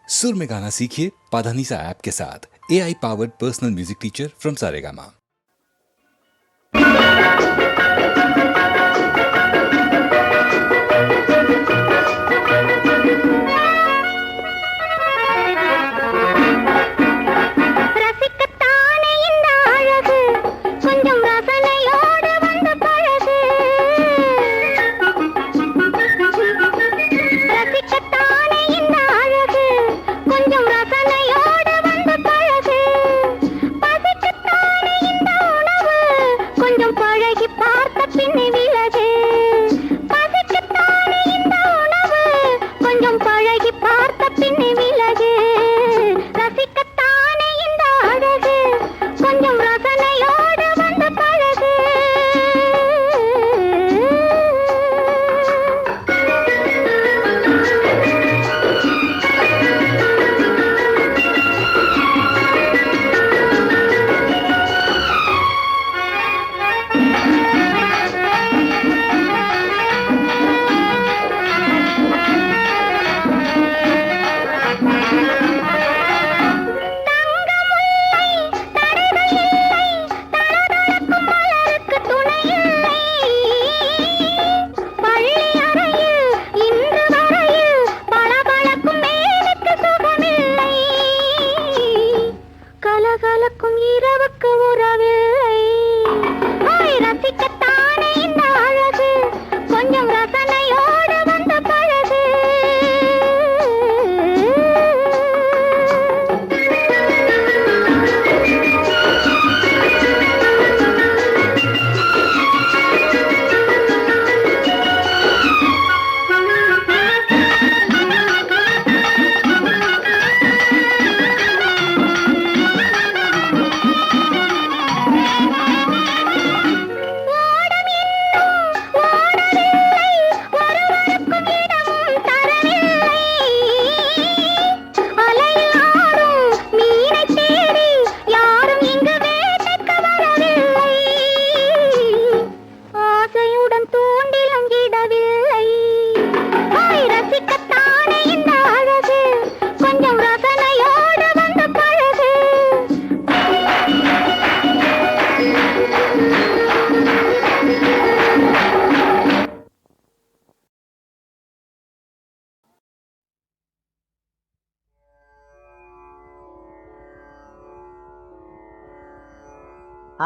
सुर में गाना सीखिए पाधानीसा ऐप के साथ। AI powered personal music teacher from Saregama.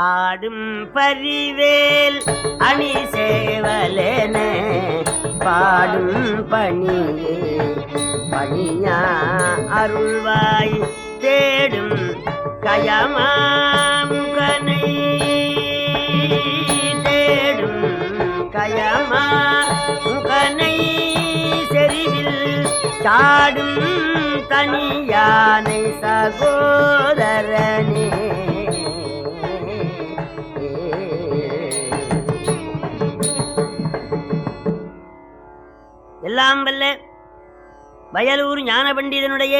ஆடும் பரிவேல் அணி சேவலேன பாடும் பணியே பணியா அருள்வாய் தேடும் கயமாமுகனை தேடும் கயமாமுகனை செறிவில் சாடும் தனியானை சகோதரனே எல்லாம் வல்ல வயலூர் ஞான பண்டிதனுடைய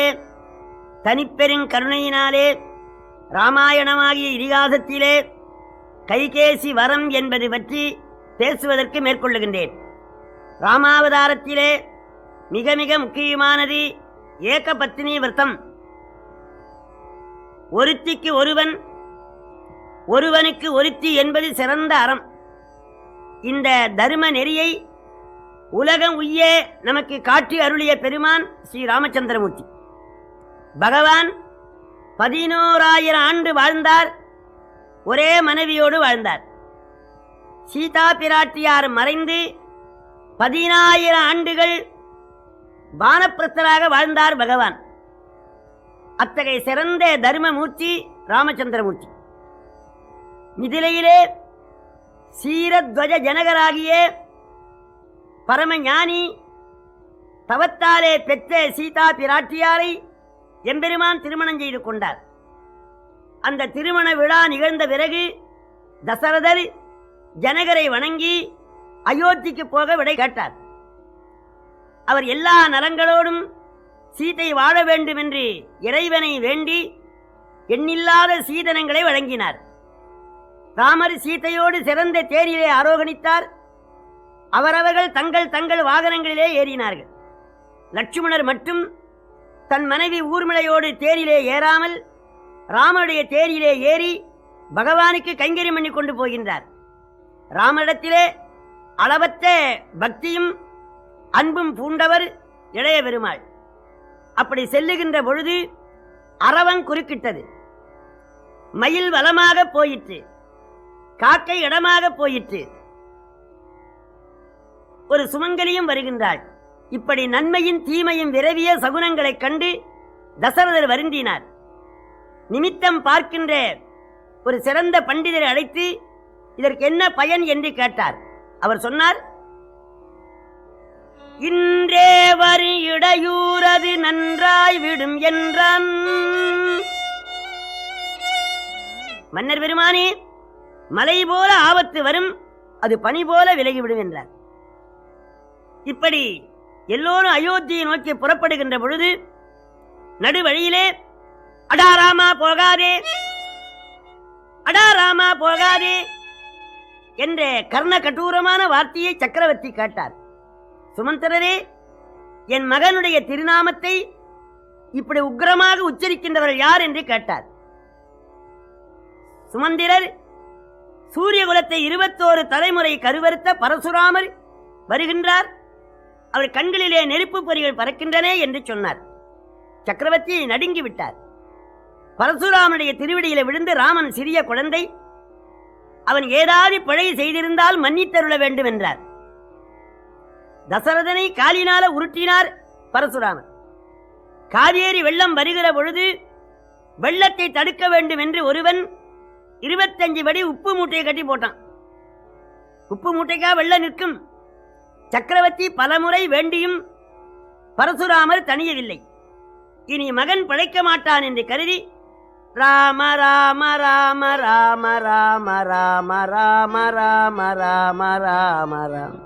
தனிப்பெருங் கருணையினாலே இராமாயணமாகிய இதிகாசத்திலே கைகேசி வரம் என்பது பற்றி பேசுவதற்கு மேற்கொள்ளுகின்றேன். ராமாவதாரத்திலே மிக மிக முக்கியமானது ஏக பத்தினி விரதம். ஒருத்திக்கு ஒருவன், ஒருவனுக்கு ஒருத்தி என்பது சிறந்த அறம். இந்த தர்ம நெறியை உலகம் உய்ய நமக்கு காட்டி அருளிய பெருமான் ஸ்ரீ ராமச்சந்திரமூர்த்தி பகவான் 11,000 ஆண்டு வாழ்ந்தார். ஒரே மனைவியோடு வாழ்ந்தார். சீதா பிராட்டியார் மறைந்து 10,000 ஆண்டுகள் வானப்பிரஸ்தராக வாழ்ந்தார் பகவான். அத்தகைய சிறந்த தர்மமூர்த்தி ராமச்சந்திரமூர்த்தி. மிதிலையிலே சீரத்வஜ ஜனகராகிய பரமஞானி தவத்தாலே பெற்ற சீதா பிராட்டியாரை எம்பெருமான் திருமணம் செய்து கொண்டார். அந்த திருமண விழா நிகழ்ந்த பிறகு தசரதர் ஜனகரை வணங்கி அயோத்திக்கு போக விடை கேட்டார். அவர் எல்லா நலங்களோடும் சீதை வாழ வேண்டும் என்று இறைவனை வேண்டி எண்ணில்லாத சீதனங்களை வழங்கினார். ராமர் சீதையோடு சிறந்த தேரிலே ஆரோகணித்தார். அவரவர்கள் தங்கள் தங்கள் வாகனங்களிலே ஏறினார்கள். லட்சுமணர் மட்டும் தன் மனைவி ஊர்மிளையோடு தேரிலே ஏறாமல் ராமனுடைய தேரிலே ஏறி பகவானுக்கு கைங்கரியம் பண்ணி கொண்டு போகின்றார். ராமனிடத்திலே அளவற்ற பக்தியும் அன்பும் பூண்டவர் இளைய பெருமாள். அப்படி செல்லுகின்ற பொழுது அரவம் குறுக்கிட்டது. மயில் வலமாக போயிற்று, காக்கை இடமாக போயிற்று. ஒரு சுமங்கலியும் வருகின்றாள். இப்படி நன்மையும் தீமையும் விரவிய சகுனங்களைக் கண்டு தசரதர் வருந்தினார். நிமித்தம் பார்க்கின்ற ஒரு சிறந்த பண்டிதரை அழைத்து இதற்கு என்ன பயன் என்று கேட்டார். அவர் சொன்னார், இன்றே வரி இடையூறது நன்றாய் விடும் என்றான். மன்னர் பெருமானே, மலை போல ஆபத்து வரும், அது பனி போல விலகிவிடும் என்றார். இப்படி எல்லோரும் அயோத்தியை நோக்கி புறப்படுகின்ற பொழுது நடுவழியிலே அடாராமா போகாதே, அடாராமா போகாதே என்ற கர்ண கடூரமான வார்த்தையை சக்கரவர்த்தி கேட்டார். சுமந்திரரே, என் மகனுடைய திருநாமத்தை இப்படி உக்கிரமாக உச்சரிக்கின்றவர் யார் என்று கேட்டார். சுமந்திரர் சூரிய குலத்தை 21 தலைமுறை கருவறுத்த பரசுராமர் வருகின்றார், அவர் கண்களிலே நெருப்பு பொறிகள் பறக்கின்றன என்று சொன்னார். சக்கரவர்த்தி நடுங்கி விட்டார். பரசுராமனுடைய திருவடியில விழுந்து, ராமன் சிறிய குழந்தை, அவன் ஏதாவது பிழை செய்திருந்தால் மன்னித்தருள வேண்டும் என்றார். தசரதனை காலினால உருட்டினார் பரசுராமர். காவேரி வெள்ளம் வருகிற பொழுது வெள்ளத்தை தடுக்க வேண்டும் என்று ஒருவன் 25 படி உப்பு மூட்டையை கட்டி போட்டான். உப்பு மூட்டைக்கா வெள்ளம் நிற்கும்? சக்கரவர்த்தி பலமுறை வேண்டியும் பரசுராமர் தணியவில்லை. இனி மகன் பிழைக்க மாட்டான் என்று கருதி ராம ராம ராம ராம ராம ராம ராம ராம ராம ராம ராம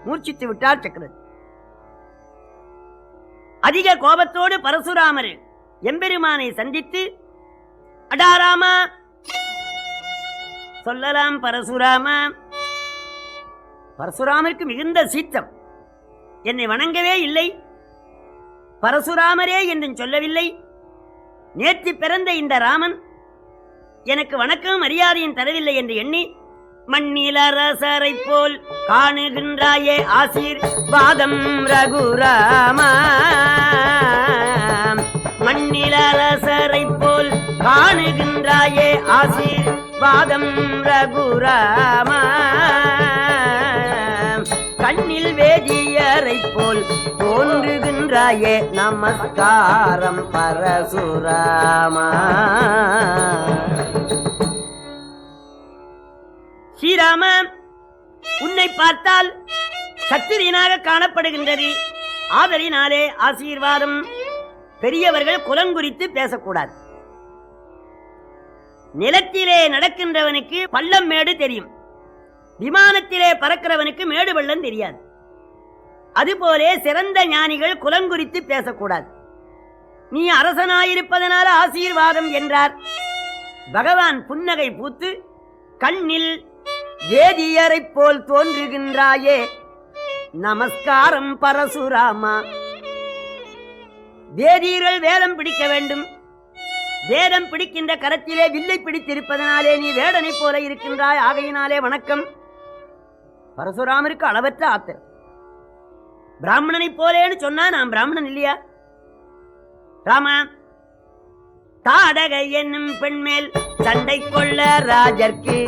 மூர்ச்சித்து விட்டார் சக்கரவர்த்தி. அதிக கோபத்தோடு பரசுராமர் எம்பெருமானை சந்தித்து, அடாராமா சொல்லலாம் பரசுராமா. பரசுராமருக்கு மிகுந்த சீற்றம். என்னை வணங்கவே இல்லை, பரசுராமரே என்றும் சொல்லவில்லை. நேற்று பிறந்த இந்த ராமன் எனக்கு வணக்கம் மரியாதையும் தரவில்லை என்று எண்ணி, மண்ணிலரசரை போல் காணுகின்றாயே ஆசீர்வாதம் ரகுராமா, மண்ணிலரசரை போல் காணுகின்றாயே ஆசீர்வாதம் ரகுராமா, கண்ணில் வேதியரை போல் தோன்றுகின்றாயே நமஸ்காரம் பரசுராமா. ஸ்ரீராம, உன்னை பார்த்தால் சத்திரியனாக காணப்படுகின்றது. ஆதலினாலே ஆசீர்வாதம். பெரியவர்கள் குலங்குறித்து பேசக்கூடாது. நிலத்திலே நடக்கின்றவனுக்கு பள்ளம் மேடு தெரியும், விமானத்திலே பறக்கிறவனுக்கு மேடு பள்ளம் தெரியாது. அதுபோலே சிறந்த ஞானிகள் குலங்குறித்து பேசக்கூடாது. நீ அரசனாயிருப்பதனால ஆசீர்வாதம் என்றார். பகவான் புன்னகை பூத்து, கண்ணில் வேதியரை போல் தோன்றுகின்றாயே நமஸ்காரம் பரசுராமா. வேதியர்கள் வேதம் பிடிக்க வேண்டும். வேதம் பிடிக்கின்ற கரத்திலே வில்லை பிடித்திருப்பதனாலே நீ வேடனை போல இருக்கின்றாய், ஆகையினாலே வணக்கம். பரசுராமருக்கு அளவற்ற ஆத்திரம். பிராமணனை போலேன்னு சொன்னா நான் பிராமணன் இல்லையா? ராமா, தாடகை என்னும் பெண்மேல் சண்டை கொள்ள ராஜர்க்கு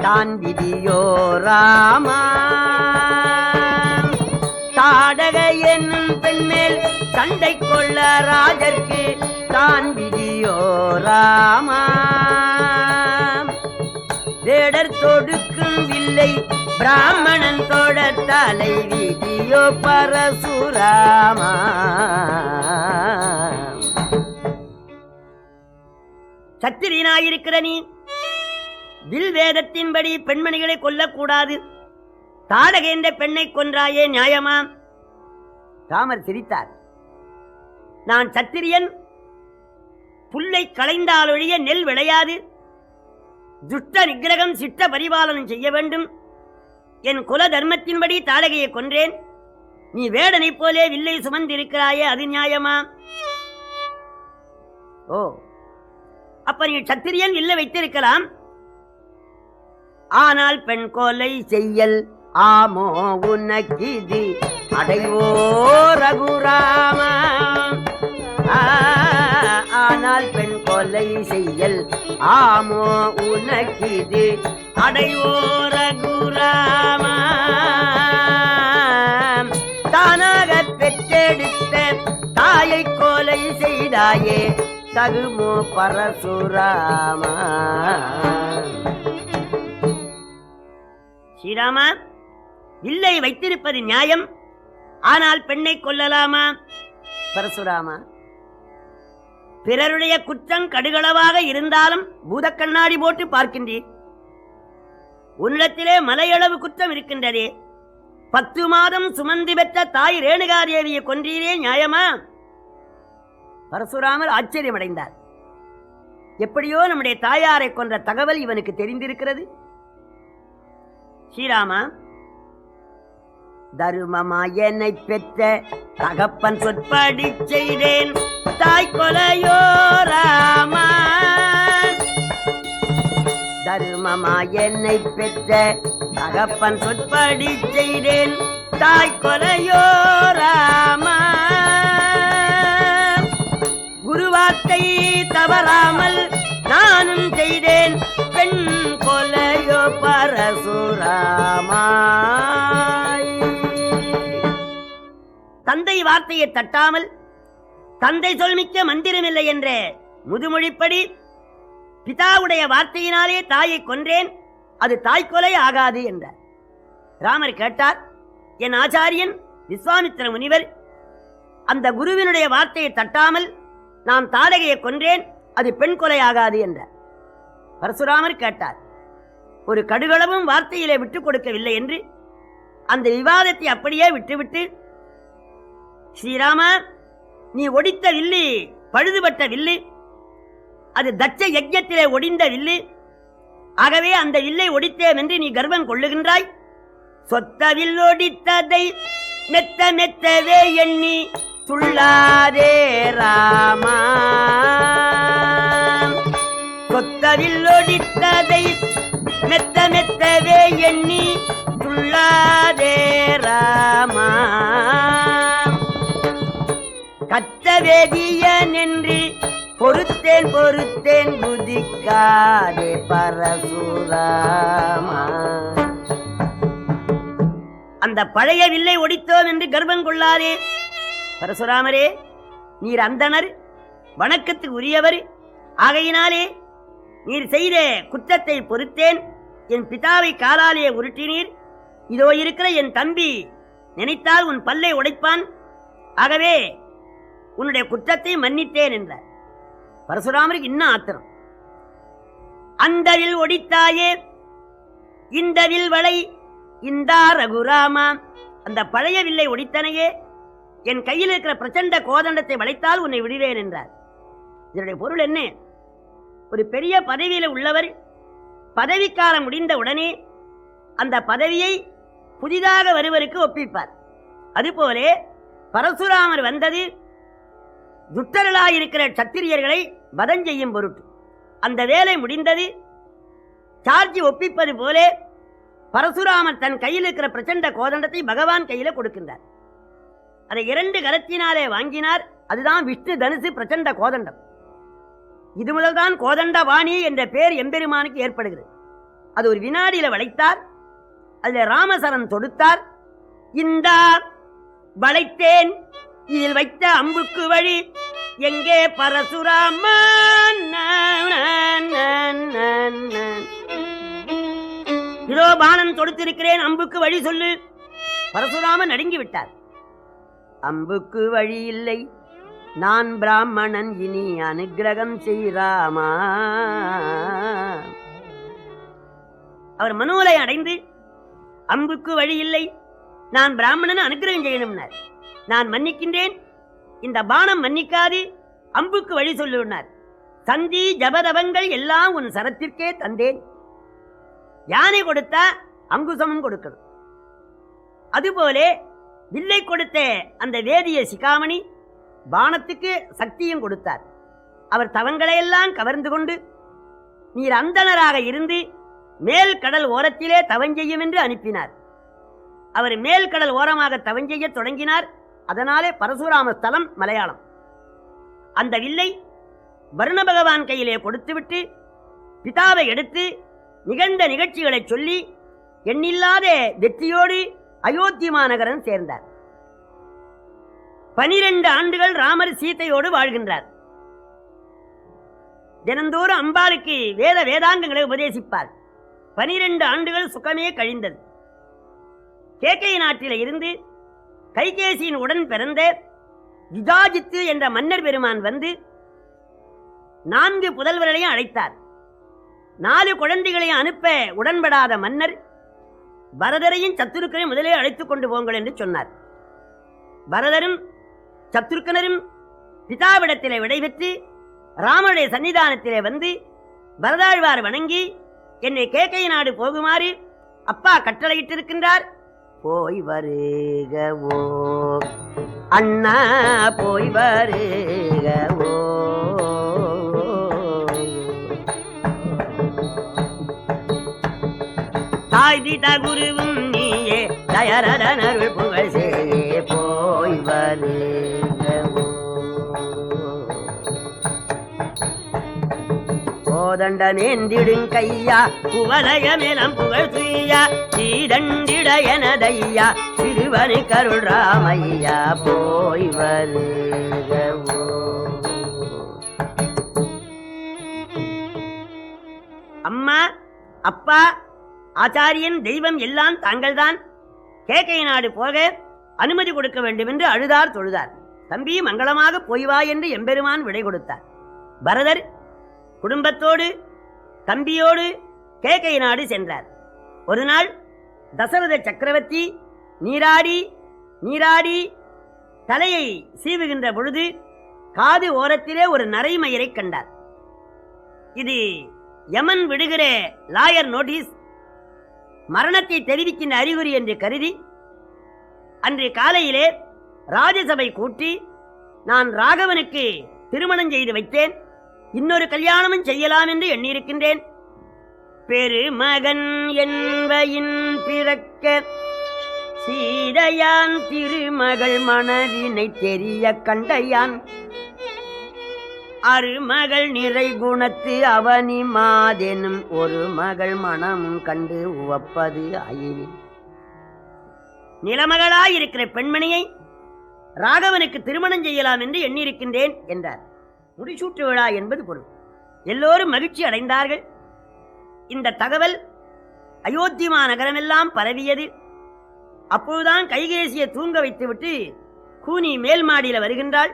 தான் விதியோ ராமா, தாடகை என்னும் பெண்மேல் சண்டை கொள்ள ராஜர்க்கு தான் விதியோ ராமா, வேடர் தொடுக்கும் வில்லை பிராமணன் தொட தலை விதியோ பரசுராமா. சத்திரியனாயிருக்கிற நீ வில் வேதத்தின்படி பெண்மணிகளை கொல்லக்கூடாது. தாடகை என்ற பெண்ணை கொன்றாயே நியாயமா? ராமர் சிரித்தார். நான் சத்திரியன், புல்லை களைந்தாலொழிய நெல் விளையாது. துஷ்ட நிகிரகம் சிட்ட பரிபாலனம் செய்ய வேண்டும். என் குல தர்மத்தின்படி தாடகையை கொன்றேன். நீ வேடனை போலே வில்லை சுமந்திருக்கிறாயே, அது நியாயமா? ஓ, அப்ப நீ சத்திரியன் வில்லை வைத்திருக்கலாம், ஆனால் பெண் கொலை செய்யல் ஆமோ உனக்கிது அடைவோ ரகுராமா. ஆனால் பெண் கொலை செய்யல் ஆமோ உனக்கிது அடைவோ ரகுராமா. தானாக பெற்றெடுத்த தாயை கொலை செய்தாயே தகுமோ பரசுராமா. ஸ்ரீராமா, வில்லை வைத்திருப்பது நியாயம், ஆனால் பெண்ணை கொல்லலாமா? பரசுராமா, பிறருடைய குற்றம் கடுகளவாக இருந்தாலும் பூத கண்ணாடி போட்டு பார்க்கின்றீர். உன்னிடத்திலே மலையளவு குற்றம் இருக்கின்றதே. 10 மாதம் சுமந்து பெற்ற தாய் ரேணுகாதேவியை கொன்றீரே, நியாயமா? பரசுராமர் ஆச்சரியமடைந்தார். எப்படியோ நம்முடைய தாயாரை கொன்ற தகவல் இவனுக்கு தெரிந்திருக்கிறது. ஸ்ரீராமா, தருமமாயனை பெற்ற தகப்பன் சொற்படி செய்தேன் தாய் கொலையோ ராமா. தருமமாயனை பெற்ற தகப்பன் சொற்படி செய்தேன் தாய் கொலையோ ராமா. குருவார்த்தை தவறாமல் நானும் செய்தேன் பெண் கொலையோ பரசுராமா. தந்தை வார்த்தையை தட்டாமல் தந்தை சொல்மிக்க மந்திரமில்லை என்ற முதுமொழிப்படி பிதாவுடைய வார்த்தையினாலே தாயை கொன்றேன், அது தாய்க்கொலை ஆகாது என்றார். ராமர் கேட்டார், என் ஆச்சாரியன் விஸ்வாமித்திர முனிவர் அந்த குருவினுடைய வார்த்தையை தட்டாமல் நான் தாடகையை கொன்றேன், அது பெண் கொலை ஆகாது என்றார். பரசுராமர் கேட்டார், ஒரு கடுகளவும் வார்த்தையிலே விட்டுக் கொடுக்கவில்லை என்று அந்த விவாதத்தை அப்படியே விட்டுவிட்டு, ஸ்ரீராமா, நீ ஒடித்த வில்லு பழுதுபட்ட வில்லு, அது தட்ச யஜ்ஞத்திலே ஒடிந்த வில்லு, ஆகவே அந்த வில்லை ஒடித்தேன் என்று நீ கர்வம் கொள்ளுகின்றாய். சொத்தவில் ஒடித்ததை மெத்த மெத்தவே எண்ணி துள்ளாதே ராமா. சொத்தவில் ஒடித்ததை மெத்த மெத்தவே எண்ணி துள்ளாதே ராமா. கத்த வேதியன் என்று பொறுத்தேன் பொறுத்தேன் புதிக்காதே பரசுராமா. அந்த பழைய வில்லை ஒடித்தோம் என்று கர்வம் கொள்ளாதே. பரசுராமரே, நீர் அந்தனர், வணக்கத்துக்கு உரியவர், ஆகையினாலே நீர் செய்த குற்றத்தை பொறுத்தேன். என் பிதாவை காலாலே உருட்டினீர், இதோ இருக்கிற என் தம்பி நினைத்தால் உன் பல்லை உடைப்பான், ஆகவே உன்னுடைய குற்றத்தை மன்னித்தேன் என்றார். பரசுராமருக்கு இன்னும் ஆத்திரம். அந்த வில் ஒடித்தாயே இந்த வில் வளை இந்தா ரகுராமா. அந்த பழைய வில்லை ஒடித்தனையே, என் கையில் இருக்கிற பிரச்சண்ட கோதண்டத்தை வளைத்தால் உன்னை விடுவேன் என்றார். இதனுடைய பொருள் என்ன? ஒரு பெரிய பதவியில் உள்ளவர் பதவிக்காலம் முடிந்த உடனே அந்த பதவியை புதிதாக வருவருக்கு ஒப்பிப்பார். அதுபோலே பரசுராமர் வந்தது துட்டர்களாயிருக்கிற சத்திரியர்களை வதம் செய்யும் பொருட்டு. அந்த வேலை முடிந்தது. சார்ஜ் ஒப்பிப்பது போலே பரசுராமர் தன் கையில் இருக்கிற பிரச்சண்ட கோதண்டத்தை பகவான் கையில கொடுக்கின்றார். அதை 2 கரத்தினாலே வாங்கினார். அதுதான் விஷ்ணு தனுசு பிரச்சண்ட கோதண்டம். இது முதல்தான் கோதண்டவாணி என்ற பெயர் எம்பெருமானுக்கு ஏற்படுகிறது. அது ஒரு வினாடியில வளைத்தார். அதில் ராமசரன் தொடுத்தார். இந்த வளைத்தேன், இதில் வைத்த அம்புக்கு வழி எங்கே பரசுராமன்? இதோ பாணன் தொடுத்திருக்கிறேன், அம்புக்கு வழி சொல்லு. பரசுராமன் நடுங்கி விட்டார். அம்புக்கு வழி இல்லை, நான் பிராமணன், இனி அனுக்கிரகம் செய்ராமா. அவர் மனோலை அடைந்து, அம்புக்கு வழி இல்லை, நான் பிராமணன், அனுக்கிரகம் செய்யணும்னார். நான் மன்னிக்கின்றேன், இந்த பானம் மன்னிக்காது, அம்புக்கு வழி சொல்லுனார். சந்தி ஜபதவங்கள் எல்லாம் உன் சரத்திற்கே தந்தேன். யானை கொடுத்தா அங்குசமும் கொடுக்கணும். அதுபோலே வில்லை கொடுத்த அந்த வேதிய சிகாமணி பானத்துக்கு சக்தியும் கொடுத்தார். அவர் தவங்களையெல்லாம் கவர்ந்து கொண்டு நீர் அந்தணராக இருந்து மேல் கடல் ஓரத்திலே தவஞ்செய்யும் என்று அனுப்பினார். அவர் மேல் கடல் ஓரமாக தவஞ்செய்ய தொடங்கினார். அதனாலே பரசுராம ஸ்தலம் மலையாளம். அந்த வில்லை வருண பகவான் கையிலே கொடுத்துவிட்டு பிதாவை எடுத்து நிகழ்ந்த நிகழ்ச்சிகளை சொல்லி எண்ணில்லாத வெற்றியோடு அயோத்தி மாநகரம் சேர்ந்தார். 12 ஆண்டுகள் ராமர் சீதையோடு வாழ்கின்றார். தினந்தோறும் அம்பாளுக்கு வேதாங்கங்களை உபதேசிப்பார். 12 ஆண்டுகள் சுகமே கழிந்தது. கேக்கை நாட்டில இருந்து கைகேசியின் உடன் பிறந்த யுதாஜித்து என்ற மன்னர் பெருமான் வந்து 4 புதல்வர்களையும் அழைத்தார். 4 குழந்தைகளையும் அனுப்ப உடன்படாத மன்னர் பரதரையும் சத்துருக்கனையும் முதலே அழைத்துக் கொண்டு போங்கள் என்று சொன்னார். பரதரும் சத்துருக்கனரும் பிதாவிடத்திலே விடைபெற்று ராமனுடைய சன்னிதானத்திலே வந்து பரதாழ்வார் வணங்கி என்னை கேக்கை நாடு போகுமாறு அப்பா கட்டளையிட்டிருக்கின்றார். போய் வருகவோ அண்ணா, போய் வருகவோ. தாய் தீதா குருவும் நீயே தயரதனருள் புகழ் செய்யே, போய் வருகவோ. கோதண்டனேந்திடும் கையா குவலயமேலம் புகழ் செய்யா, சீதண்டிட எனதையா சிறுவனு கருள் ராமையா, போய் வருகவோ. அம்மா, அப்பா, ஆச்சாரியன், தெய்வம் எல்லாம் தாங்கள்தான். கேக்கை நாடு போக அனுமதி கொடுக்க வேண்டும் என்று அழுதார் தொழுதார். தம்பி மங்களமாக போய்வா என்று எம்பெருமான் விடை கொடுத்தார். பரதர் குடும்பத்தோடு தம்பியோடு கேக்கை நாடு சென்றார். ஒரு நாள் தசரத சக்கரவர்த்தி நீராடி நீராடி தலையை சீவுகின்ற பொழுது காது ஓரத்திலே ஒரு நரைமயிரை கண்டார். இது யமன் விடுகிற லாயர் நோட்டீஸ், மரணத்தை தெரிவிக்கின்ற அறிகுறி என்று கருதி அன்று காலையிலே ராஜசபை கூட்டி நான் ராகவனுக்கு திருமணம் செய்து வைத்தேன், இன்னொரு கல்யாணமும் செய்யலாம் என்று எண்ணியிருக்கின்றேன். பெருமகன் என்பயின் பிறக்க சீதையான் திருமகள் மணவினை தெரிய கண்டையான், அருமகள் நிறை குணத்து அவனி மாதெனும் ஒரு மகள் மனமும் கண்டு உவப்பது ஆயினி. நிலமகளாயிருக்கிற பெண்மணியை ராகவனுக்கு திருமணம் செய்யலாம் என்று எண்ணியிருக்கின்றேன் என்றார். முடிசூட்டு விழா என்பது பொருள். எல்லோரும் மகிழ்ச்சி அடைந்தார்கள். இந்த தகவல் அயோத்தி மாநகரமெல்லாம் பரவியது. அப்போதுதான் கைகேசியை தூங்க வைத்துவிட்டு கூனி மேல் மாடியில் வருகின்றாள்.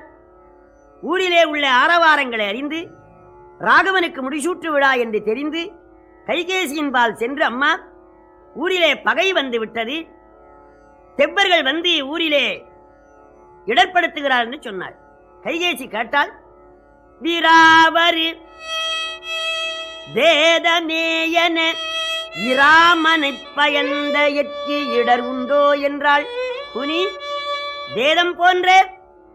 ஊரிலே உள்ள ஆரவாரங்களை அறிந்து ராகவனுக்கு முடிசூட்டு விழா என்று தெரிந்து கைகேசியின் பால் சென்று, அம்மா, ஊரிலே பகை வந்து விட்டது, தெப்பர்கள் வந்து ஊரிலே இடர்படுத்துகிறார் என்று சொன்னாள். கைகேசி கேட்டால், வீராவரி தேதமேயன இராமனை பயந்த எற்கு இடர் உண்டோ என்றாள். குனி, வேதம் போன்ற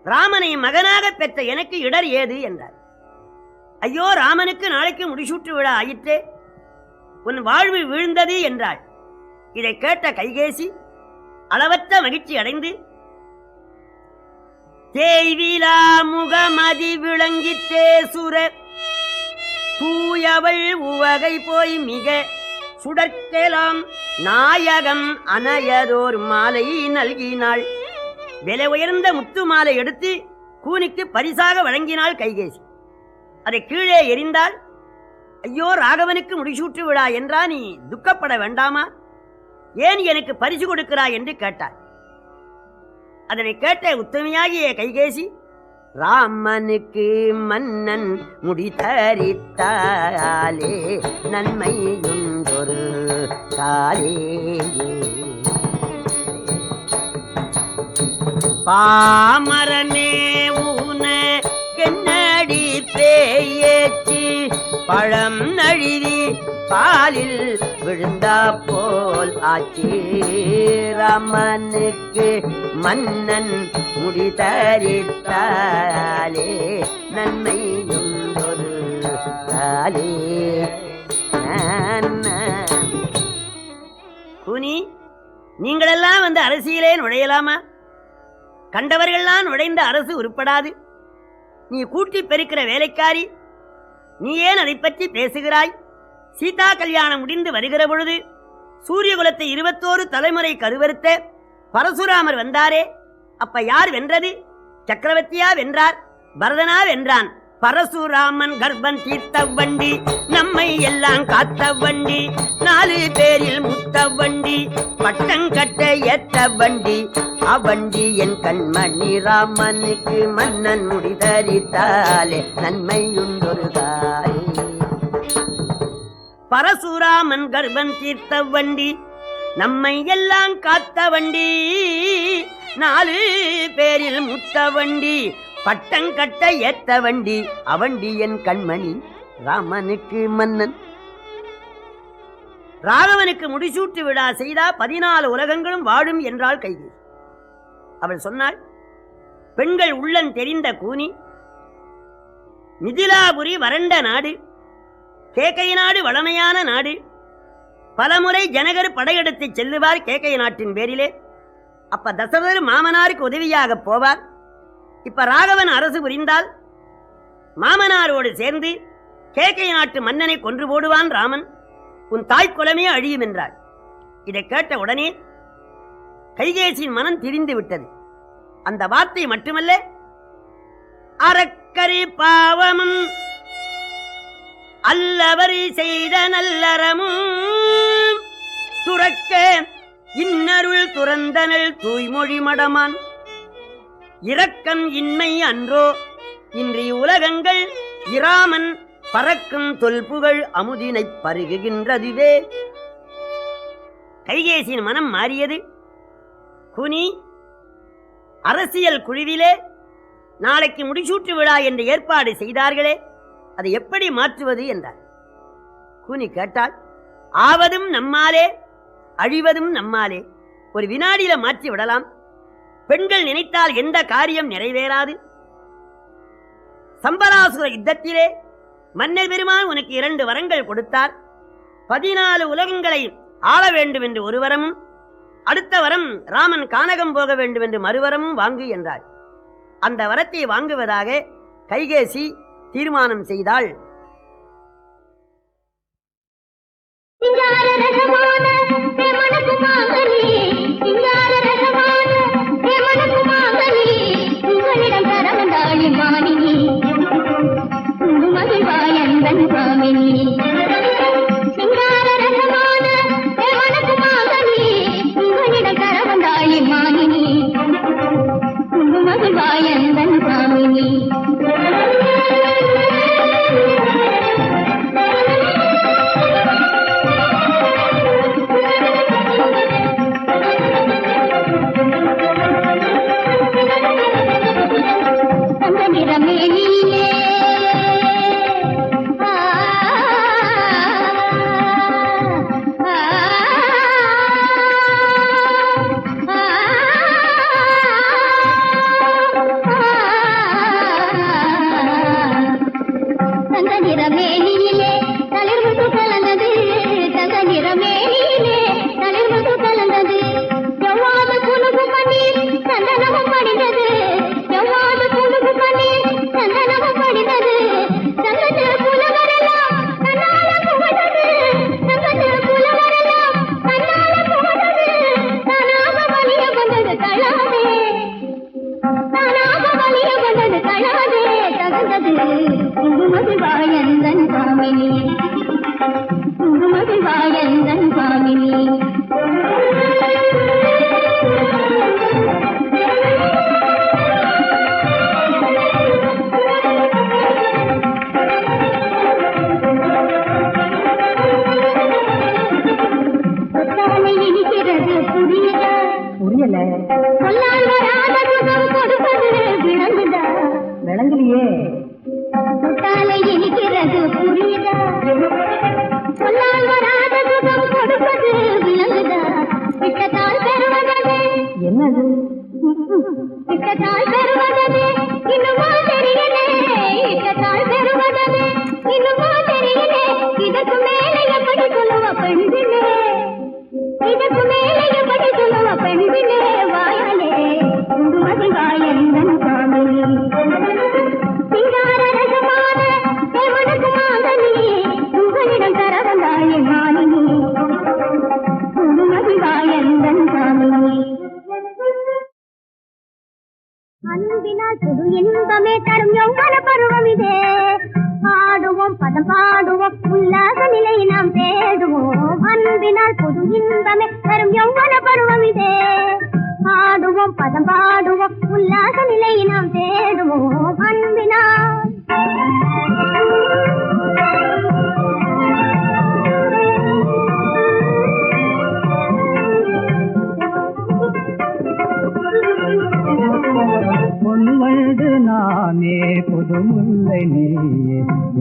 ராமனை மகனாக பெற்ற எனக்கு இடர் ஏது என்றார். ஐயோ, ராமனுக்கு நாளைக்கு முடிசூட்டு விழா ஆயிற்றே, உன் வாழ்வு வீழ்ந்தது என்றாள். இதை கேட்ட கைகேசி அளவற்ற மகிழ்ச்சி அடைந்து, தேய்விலா முகமதி விளங்கி தேசுர தூயவள் உவகை போய் மிக சுடற்கெலாம் நாயகம் அனையதோர் மாலை நல்கினாள். விலை உயர்ந்த முத்து மாலை எடுத்து கூனிக்கு பரிசாக வழங்கினாள் கைகேசி. அதை கீழே எறிந்தாள். ஐயோ, ராகவனுக்கு முடிசூட்டு விழா என்றா, நீ துக்கப்பட வேண்டாமா, ஏன் எனக்கு பரிசு கொடுக்கிறாய் என்று கேட்டாள். அதனை கேட்ட உத்தமையாகிய கைகேசி, ராமனுக்கு மன்னன் முடித்தரித்தாலே நன்மையுண்டொரு காலே, பாமரனே ஊன கென்னடி பேயேச்சி பழம் நழுவி பாலில் விழுந்தா போல் ஆச்சி. ராமனுக்கு மன்னன் முடிதரித்தாலே நன்மையுண்டொரு உண்டொருகாலே. கூனி, நீங்களெல்லாம் வந்து அரசியலே நுழையலாமா? கண்டவர்கள்லாம் நுழைந்த அரசு உருப்படாது. நீ கூட்டி பெருக்கிற வேலைக்காரி, நீ ஏன் அதை பற்றி பேசுகிறாய்? சீதா கல்யாணம் முடிந்து வருகிற பொழுது சூரியகுலத்தை 21 தலைமுறை கருவறுத்த பரசுராமர் வந்தாரே, அப்ப யார் வென்றது? சக்கரவர்த்தியா வென்றார்? பரதனா வென்றான்? பரசுராமன் கர்ப்பம் தீர்த்த வண்டி, நம்மை எல்லாம் காத்த வண்டி, 4 பேரில் முத்த வண்டி, பட்டங்கட்ட ஏத்த வண்டி, அவண்டி என் கண்மணி ராமனுக்கு மன்னன் முடிதரித்தாலே நன்மையுண்டொருகாலே. பரசுராமன் கர்ப்பம் தீர்த்த வண்டி, நம்மை எல்லாம் காத்த வண்டி, 4 பேரில் முத்த வண்டி, பட்டங்கட்ட ஏத்த வண்டி, அவண்டி என் கண்மணி ராமனுக்கு மன்னன். ராகவனுக்கு முடிசூட்டு விழா செய்தா 14 உலகங்களும் வாழும் என்றாள் கைகேயி. அவள் சொன்னாள், பெண்கள் உள்ளன் தெரிந்த கூனி, மிதிலாபுரி வறண்ட நாடு, கேகை நாடு வளமையான நாடு. பலமுறை ஜனகர் படையெடுத்து செல்லுவார் கேகை நாட்டின் பேரிலே. அப்ப தசரதர் மாமனாருக்கு உதவியாக போவார். இப்ப ராகவன் அரசு புரிந்தால் மாமனாரோடு சேர்ந்து கேகை நாட்டு மன்னனை கொன்று போடுவான் ராமன். உன் தாய் குலமே அழியும் என்றாள். இதை கேட்ட உடனே கைகேசியின் மனம் திரிந்து விட்டது. அந்த வார்த்தை மட்டுமல்ல, அறக்கரி பாவமும் அல்லவர் செய்த நல்லறமும் துறக்க இன்னருள் துறந்தனள் தூய்மொழி மடமான். இரக்கம் இன்மை அன்றோ இன்றி உலகங்கள், இராமன் பறக்கும் தொல்புகழ் அமுதினை பருகுகின்றதுவே. கைகேசியின் மனம் மாறியது. குனி, அரசியல் குழுவிலே நாளைக்கு முடிசூட்டு விழா என்று ஏற்பாடு செய்தார்களே, அதை எப்படி மாற்றுவது என்றார். கூனி கேட்டாள், ஆவதும் நம்மாலே அழிவதும் நம்மாலே, ஒரு வினாடியில மாற்றி விடலாம். பெண்கள் நினைத்தால் எந்த காரியம் நிறைவேறாது. சம்பராசுர யுத்தத்திலே மன்னர் பெருமான் உனக்கு 2 வரங்கள் கொடுத்தார். 14 உலகங்களை ஆள வேண்டும் என்று ஒரு வரமும், அடுத்த வரம் ராமன் கானகம் போக வேண்டும் என்று மறுவரமும் வாங்கு என்றாள். அந்த வரத்தை வாங்குவதாக கைகேசி தீர்மானம் செய்தாள். விளங்கலையே. தொட்டாலை இனிக்கிறது புரியுதா? சொல்லால் வராத சுகம் கொடுப்பது விளங்குதா? விட்டத்தால் பெறுவதே என்னது? விட்டத்தால் பெறுவதே இன்னுமா தெரியலே? விட்டத்தால் பெறுவதே இன்னுமா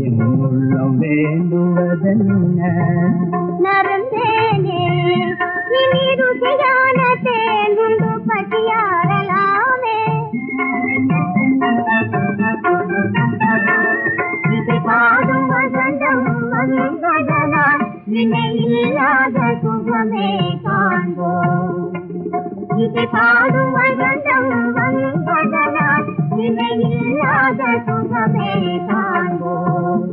என் உள்ளம் வேண்டுவதென்ன நரந்தேனே இனி ருசியான தேங்குண்டு பசியாரலாமே இதை பாடும் வசந்தம் வந்ததனால் இணையில்லாத சுகமே காண்போம் இதை பாடும் வசந்தம் வந்ததனால் இணையில்லாத சுகமே காண்போம்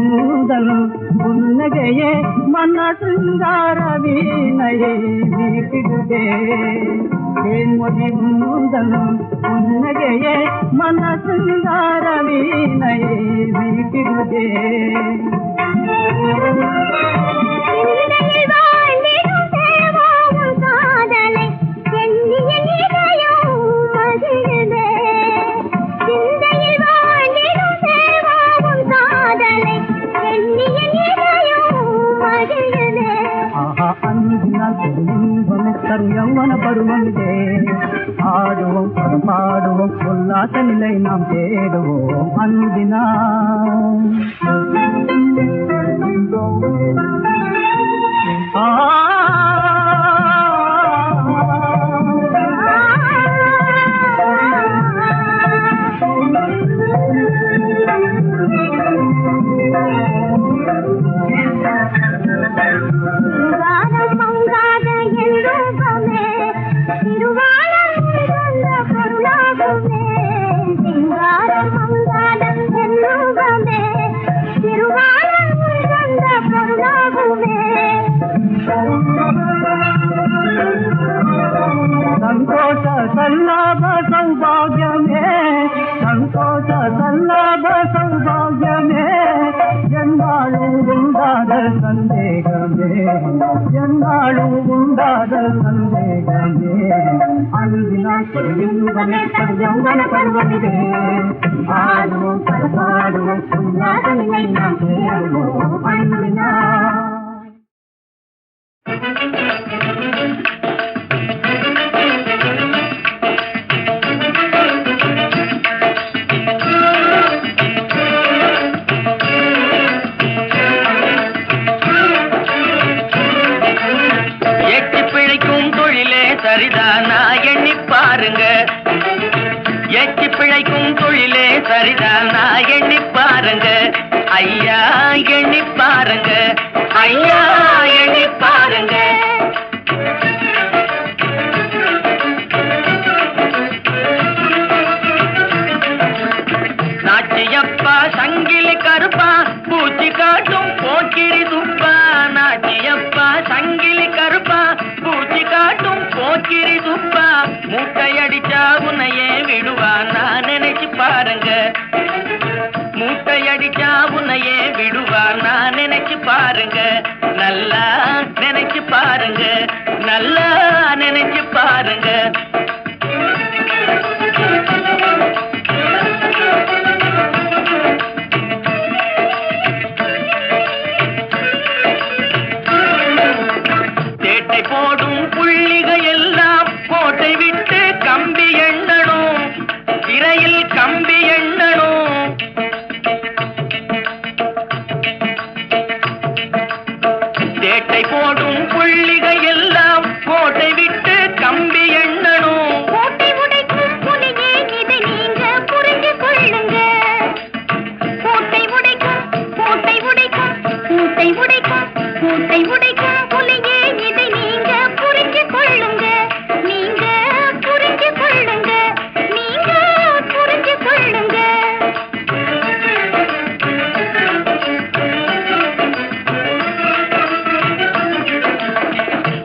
முதல் புன்னகையே மன சிங்கார வீணையை மீட்டிடுதே தேன்மொழி முதல் புன்னகையே மன சிங்கார வீணையை மீட்டிடுதே காதலை எண்ணிய நிலையும் மகிழ்ந்தே யௌவன பருவந்தே ஆடுவோம் பாடுவோம் சொல்லாத நிலை நாம் தேடுவோம் அன்பினா ಸಂತೋಷ ಸಲ್ಲಾಭ ಸೌಭಾಗ್ಯಮೇ ಸಂತೋಷ ಸಲ್ಲಾಭ ಸೌಭಾಗ್ಯಮೇ ಎನ್ನಾಳು ಉಂಟಾದ ಸಂದೇಹಮೇ ಎನ್ನಾಳು ಉಂಟಾದ ಸಂದೇಹಮೇ ಅಂದಿನ ಯೌವನ ಪರ್ವವಿದೆ ಆಡುವ ಪರಪಾಡುವ ಸುಂದರ ನಿಲೈ நாம் தேடுவோம் ಅಂದಿನ சரிதானா எண்ணி பாருங்க எச்சி பிழைக்கும் தொழிலே சரிதானா எண்ணி பாருங்க ஐயா எண்ணி பாருங்க ஐயா எண்ணி பாருங்க நாச்சியப்பா சங்கிலி கருப்பா பூச்சி காட்டும் போக்கிரி துப்பா நாச்சியப்பா சங்கிலி கருப்பா பூச்சி காட்டும் போக்கிரி துப்பா மூட்டையடிச்சா உன்னையே விடுவா நான் நினைச்சு பாருங்க மூட்டையடிச்சா உன்னையே விடுவா நான் நினைச்சு பாருங்க நல்லா நினைச்சு பாருங்க நல்லா நினைச்சு பாருங்க போடும் புள்ளிகள் எல்லாம் கோட்டை விட்டு கம்பி எண்ணணும் திரையில் கம்பி எண்ணணும் சேட்டை போடும் புள்ளிகள் எல்லாம் கோட்டை விட்டு கம்பி எண்ணணும் கோட்டை உடைக்கும் புலியே இதை நீங்க புரிந்து கொள்ளுங்க கோட்டை உடைக்கும் கோட்டை உடைக்கும் கோட்டை உடைக்கும் கோட்டை உடைக்கும் புலியே இதை நீங்க புரிந்து கொள்ளுங்க நீங்க புரிந்து கொள்ளுங்க நீங்க புரிந்து கொள்ளுங்க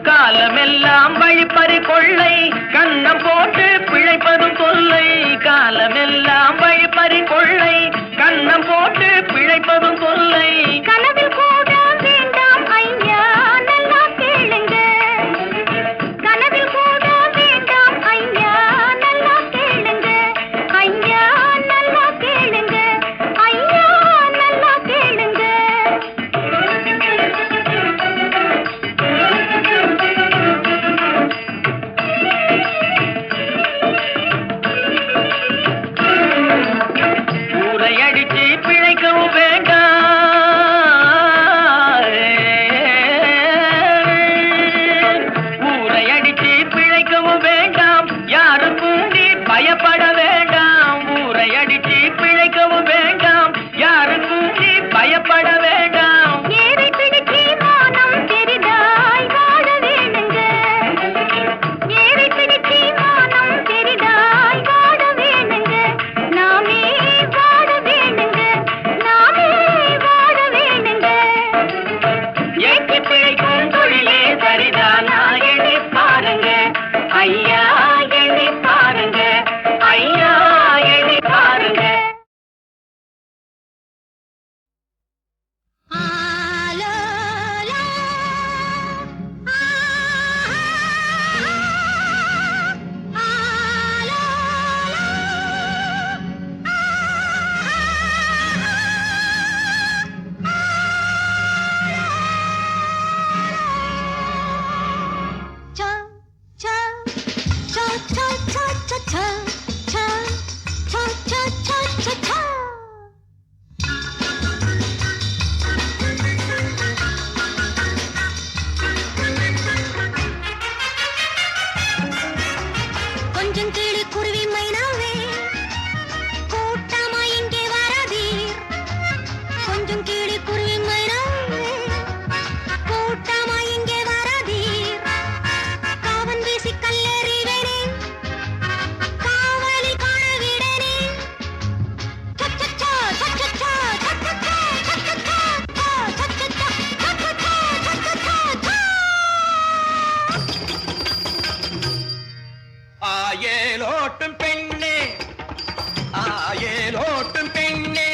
காலமெல்லாம் வழிப்பறி கொள்ளை கண்ணம் போட்டு பிழைப்பதும் தொல்லை காலமெல்லாம் வழிப்பறி கொள்ளை கண்ணம் போட்டு பிழைப்பதும் தொல்லை கனவில் கூட வேண்டாம் ஐயா நல்லா கேளுங்க கனவில் கூட வேண்டாம் ஐயா நல்லா கேளுங்க ஐயா நல்லா கேளுங்க ஐயா நல்லா கேளுங்க ஆயேலோட்டும் பெண்ணே ஆயேலோட்டும் பெண்ணே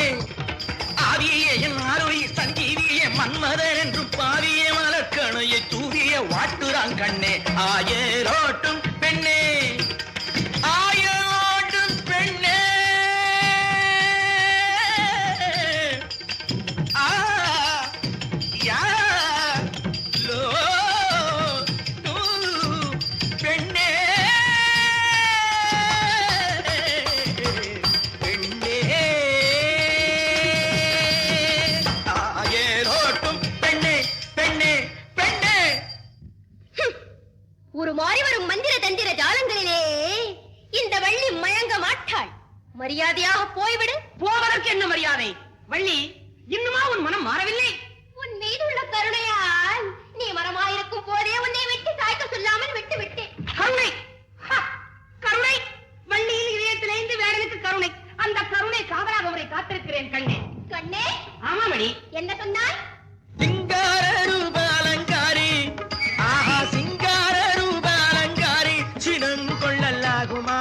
ஆவியே என் ஆரோய் சங்கீதியே மன்மதன் என்று பாவிய மலக்கணையை தூவிய வாட்டுறான் கண்ணே ஆயேலோட்டும் பெண்ணே ஆயேலோட்டும் பெண்ணே ஆ யா லோ டு பெண்ணே பெண்ணே ஆயேலோட்டும் பெண்ணே பெண்ணே பெண்ணே ஒரு மாறி வரும் மந்திர தந்திர ஜாலங்களிலே இந்த வள்ளி மயங்க மாட்டாள். மரியாதையாக போய்விடு. போவதற்கு என்ன மரியாதை? வள்ளி, இன்னுமா உன் மனம் மாறவில்லை? உன் மீதுள்ள கருணையால் நீ மரமாயிருக்கும் போதே உன்னை விட்டு சாய்க்க சொல்லாமல் விட்டு விட்டேன். கருணை, ஹ, கருணை. வள்ளியில் இதயத்திலேந்து வேடனுக்கு கருணை. அந்த கருணை காவலாக அவரை காத்திருக்கிறேன் கண்ணே. கண்ணே, ஆமாமணி. என்ன சொன்னாய்? சிங்கார ரூப அலங்காரி ஆஹா சிங்கார ரூப அலங்காரி சினம் கொள்ளலாகுமா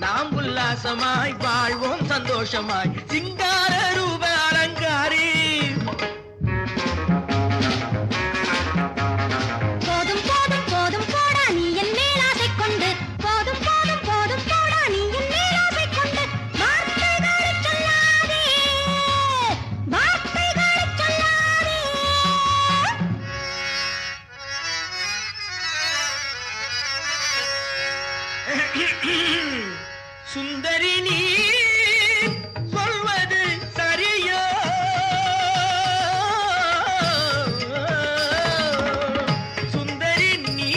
நாம் உல்லாசமாய் வாழ்வோம் சந்தோஷமாய் சிங்கார ரூப அலங்காரி போதும் போதும் போதும் போடா நீ என் மேல் ஆசை கொண்டு. போதும் போதும் போதும் போடா நீ என் மேல் ஆசை கொண்டு. வார்த்தைகளைச் சொல்லாதே, வார்த்தைகளைச் சொல்லாதே. சுந்தரி நீ சொல்வது சரியோ சுந்தரி நீ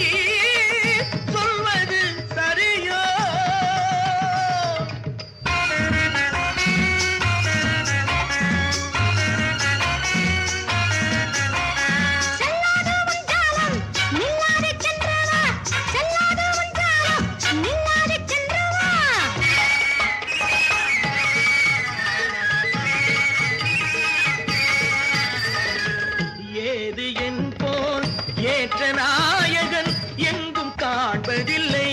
சொல்வது சரியோ செல்லாத உன் ஜாலம் நில்லாதே சென்றவா. செல்லாத உன் ஜாலம் நில்லாதே சென்றவா. ஏது என் போல் ஏற்ற நாயகன் எங்கும் காண்பதில்லை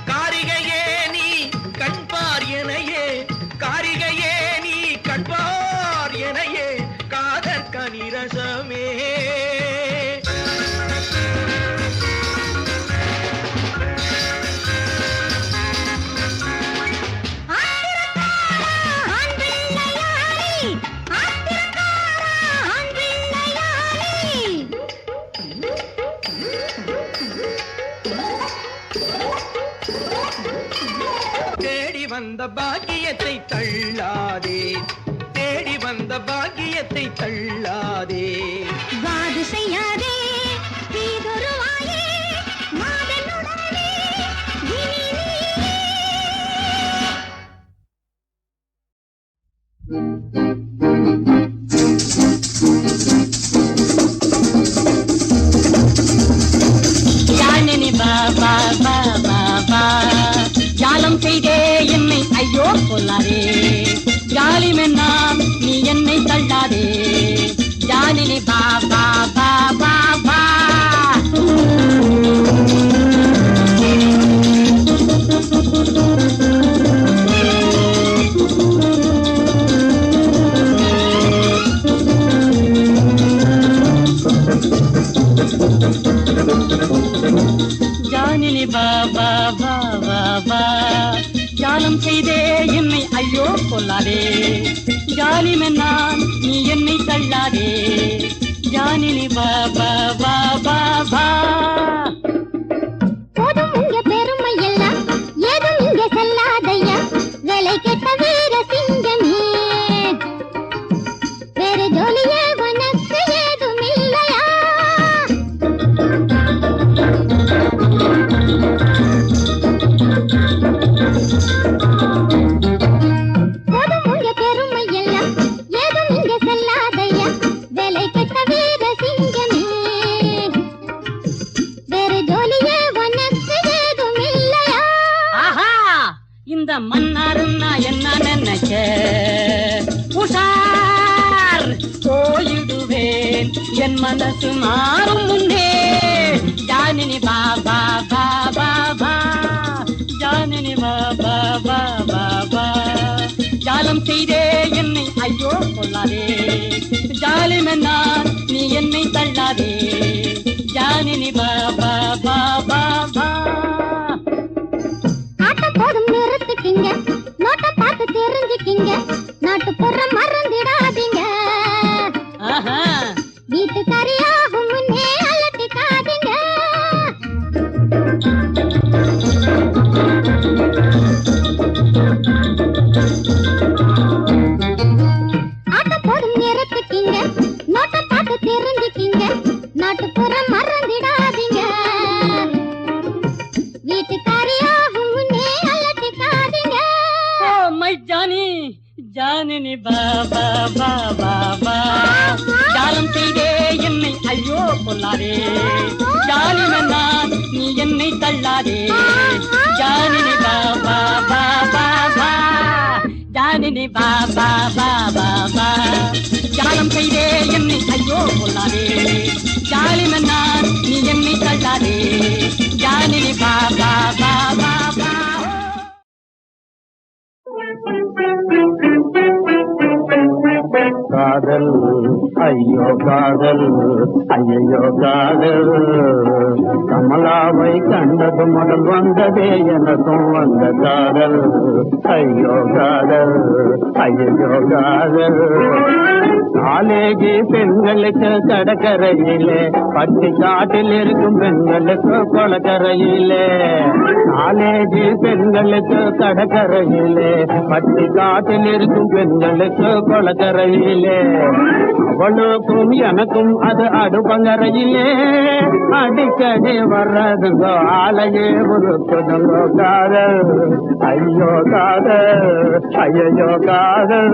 காரிகையே நீ கண்பார் எனையே காரிகையே நீ கண்பார் எனையே காதற் கனிரசமே ஆத்திரக்காரா ஆண் பிள்ளையாளி, ஆத்திரக்காரா ஆண் பிள்ளையாளி. தேடி வந்த பாக்கியத்தை தள்ளாதே தேடி வந்த பாக்கியத்தை தள்ளாதே வாது செய்யாதே தீதுருவாயே மாதனுடனே இனி நீ. ஜானனி பாபா பாபா பா ஜாலம் செய்தே என்னை ஐயோ கொல்லாதே ஜாலி மென்னாம் நீ என்னை தள்ளாதே ஜானனி பாபா பாபா பா ஜானனி பாபா பாபா பா ஜாலம் செய்தே என்னை ஐயோ கொல்லாதே ஜாலி மென்னாம் நீ என்னை தள்ளாதே ஜானினி பாபா பாபா பா போதும் உங்க பெருமை எல்லாம் ஏதும் இங்க செல்லாதையா. வேலை கெட்ட வீர சிங்கமே வேறு ஜோலியே உனக்கு ஏதும் இல்லையா. போதும் உங்க பெருமை எல்லாம் ஏதும் இங்க செல்லாதையா. வேலை கெட்ட வீர சிங்கமே வேறு ஜோலியே உனக்கு ஏதும் இல்லையா. ஆஹா இந்த மன்னாருன்னா என்ன நினைச்ச உஷார் போயிடுவேன் என் மனசு மாறும் முன்னே ஐயோ கொள்ளாதே ஜாலி மன்னார் நீ என்னை தள்ளாதே ஜானினி பாபா பாபா பா ஆட்ட போதும் நிறுத்திக்கிங்க நோட்ட பார்த்து தெரிஞ்சுக்கிங்க நாட்டுப்புற மறந்துடாதீங்க ஆஹா வீட்டுக்காரியாகும் முன்னே அலட்டிக்காதீங்க ஆட்ட போதும் நிறுத்திக்கிங்க நோட்ட பார்த்து தெரிஞ்சுக்கிங்க நாட்டுப்புற மறந்துடாதீங்க வீட்டுக்காரியாகும் முன்னே அலட்டிக்காதீங்க ஓ மை ஜானி ஜானினி பாபா பாபா பா ஜாலம் செய்தே என்னை ஐயோ கொள்ளாதே ஜாலி மன்னார் நீ என்னை தள்ளாதே ஜானினி பாபா பாபா பா ஜானினி பாபா பாபா பா ஜாலம் செய்தே என்னை ஐயோ கொள்ளாதே ஜாலி மன்னார் நீ என்னை தள்ளாதே ஜானினி பாபா பாபா பா காதல் ஐயோ காதல் ஐயோ காதல் கமலாவை கண்டது முதல் வந்ததே எனக்கும் வந்த காதல் ஐயோ காதல் ஐயோ காதல் காலேஜ் பெண்களுக்கு கடற்கரையிலே பட்டி காட்டில் இருக்கும் பெண்களுக்கு கொளக்கரையிலே காலேஜ் பெண்களுக்கு கடற்கரையிலே பட்டி காட்டில் இருக்கும் பெண்களுக்கு கொளக்கரையிலே அவளுக்கும் எனக்கும் அது அடுப்பங்கரையிலே அடிக்கடி வர்றதுங்கோ ஆலையே உருக்குதுங்கோ காதல் ஐயோ காதல் ஐயோ காதல்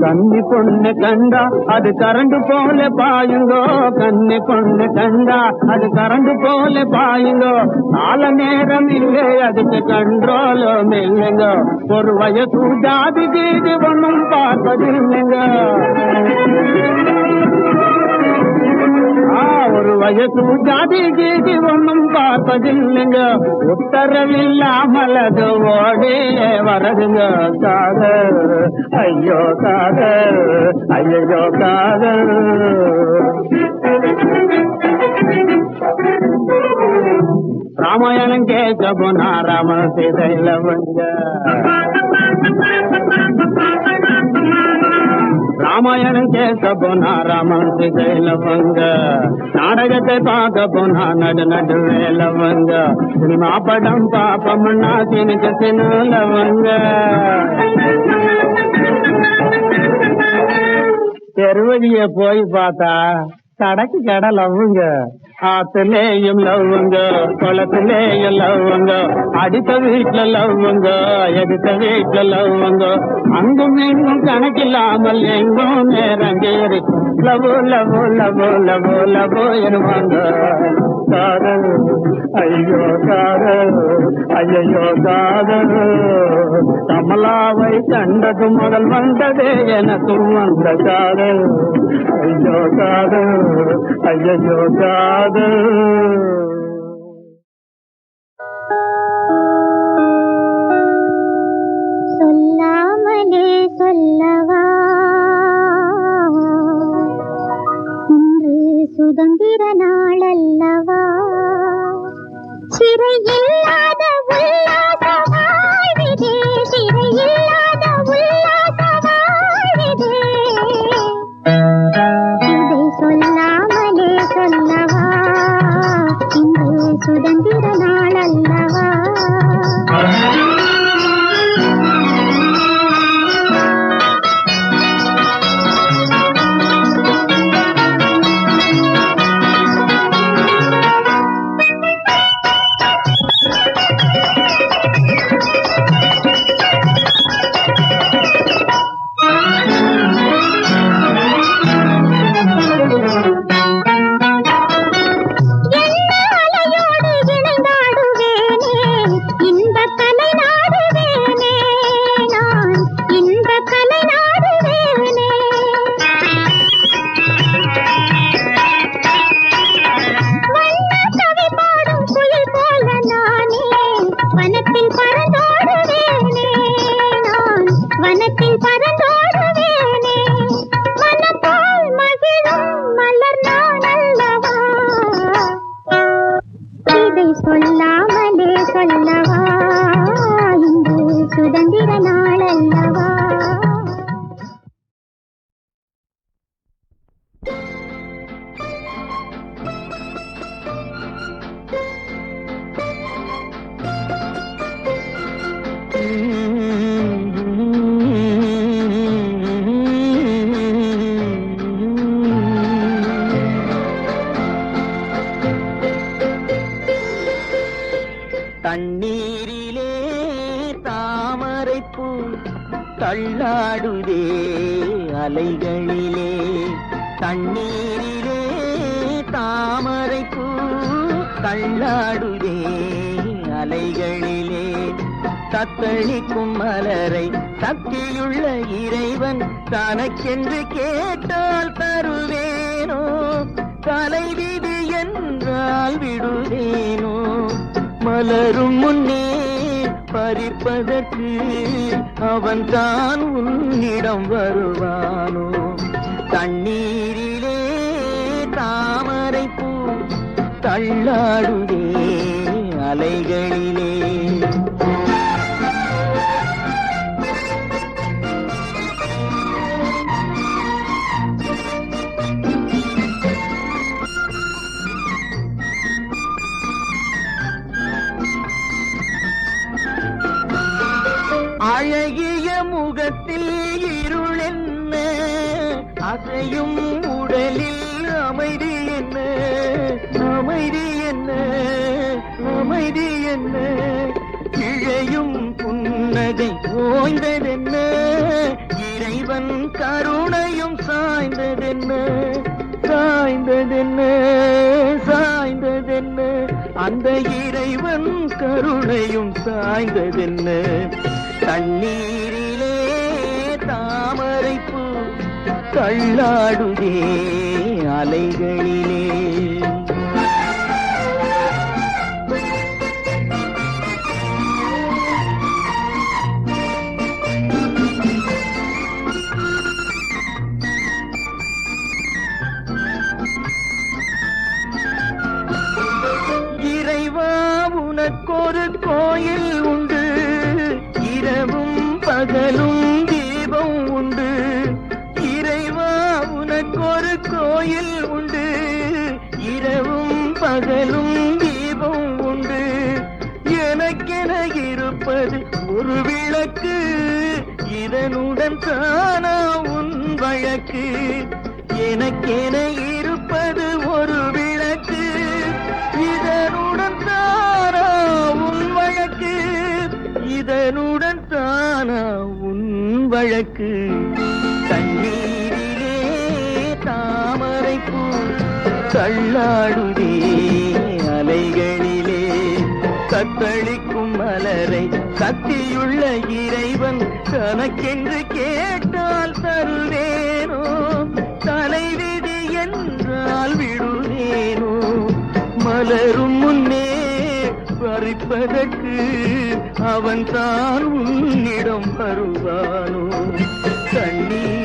கன்னி பொண்ணு கண்டா அது கரண்டு போல பாயுங்கோ கன்னி பொண்ணு கண்டா அது கரண்டு போல பாயுங்கோ கால நேரம் இல்லை அதுக்கு கண்ட்ரோலும் இல்லைங்க ஒரு வயசு ஜாதி கீது ஒன்றும் பார்ப்பதில்லைங்க ஒரு வயசு ஜாதி கீதி ஒன்றும் பார்ப்பதில்லைங்க உத்தரவில்லாமல் அது ஓடியே வரதுங்க காதல் ஐயோ காதல் ஐயோ காதல் ராமாயணம் கேட்க போனா ராம சீதையில வந்த ராமாயணம் கேட்க போனா ராமன் சீதையில வந்த நாடகத்தை பார்க்க போனா நடு நடு வேல வந்த சினிமா படம் பாப்பம்னா சினுக்கு சினுல வந்த தெருவழிய போய் பார்த்தா கடைக்கு கடை லவ்வுங்க ஆத்துலேயும் லவ்வுங்க குளத்துலேயும் லவ்வுங்க அடித்த வீட்டுல லவ்வுங்க எடுத்த வீட்டுல லவ்வுங்க அங்கும் இங்கும் கணக்கில்லாமல் எங்கும் நேரங்கேறி லவோ லவோ லவோ லவோ லவோ எனுவாங்க காதல் ஐயோ காதல் ஐயோ காதல் கமலாவை கண்டது முதல் வந்ததே எனக்கும் வந்த காதல் ஐயோ காதல் ஐயோ காதல் சொல்லாமலே சொல்லவா இன்று சுதந்திர நாளல்லவா சிறையில்லாத உல்லாச வாழ்விதே சிறையில்லாத உல்லாச வாழ்விதே இதை சொல்லாமலே சொல்லவா இன்று நாளல்லவா தண்ணீரிலே தாமரைப்பூ தள்ளாடுதே அலைகளிலே. தண்ணீரிலே தாமரைப்பூ தள்ளாடுதே அலைகளிலே. தத்தளிக்கும் மலரை சக்தியுள்ள இறைவன் தனக்கென்று கேட்டால் தருவேனோ, தலைவிதி என்றால் விடுவேனோ. மலரும் முன்னே பறிப்பதற்கு அவன் தான் உன்னிடம் வருவானோ. தண்ணீரிலே தாமரைப்பூ தள்ளாடுதே அலைகளிலே. அழகிய முகத்தில் இருள் என்ன, அசையும் உடலில் அமைதி என்ன, அமைதி என்ன, அமைதி என்ன. இழையும் புன்னகை ஓய்ந்ததென்ன, இறைவன் கருணையும் சாய்ந்ததென்ன, சாய்ந்ததென்ன, சாய்ந்ததென்ன. அந்த இறைவன் கருணையும் சாய்ந்ததென்ன. தண்ணீரிலே தாமரைப்பூ தள்ளாடுதே அலைகளிலே. இறைவா உனக்கொரு கோயில் உண்டு, இரவும் பகலும் தீபம் உண்டு. இறைவா உனக்கொரு கோயில் உண்டு, இரவும் பகலும் தீபம் உண்டு. எனக்கென இருப்பது ஒரு விளக்கு, இதனுடன் தானா உன் வழக்கு. எனக்கென இருப்பது ஒரு விளக்கு, இதனுடன் தானா உன் வழக்கு, இதனுடன் தானா உன் வழக்கு. தண்ணீரிலே தாமரைப்பூ தள்ளாடுதே அலைகளிலே. தத்தளிக்கும் மலரை சக்தியுள்ள இறைவன் தனக்கென்று கேட்டால் தருவேனோ, தலைவிதி என்றால் விடுவேனோ. மலரும் முன்னே பறிப்பதற்கு அவன் தான் உன்னிடம் வருவானோ. தண்ணீர்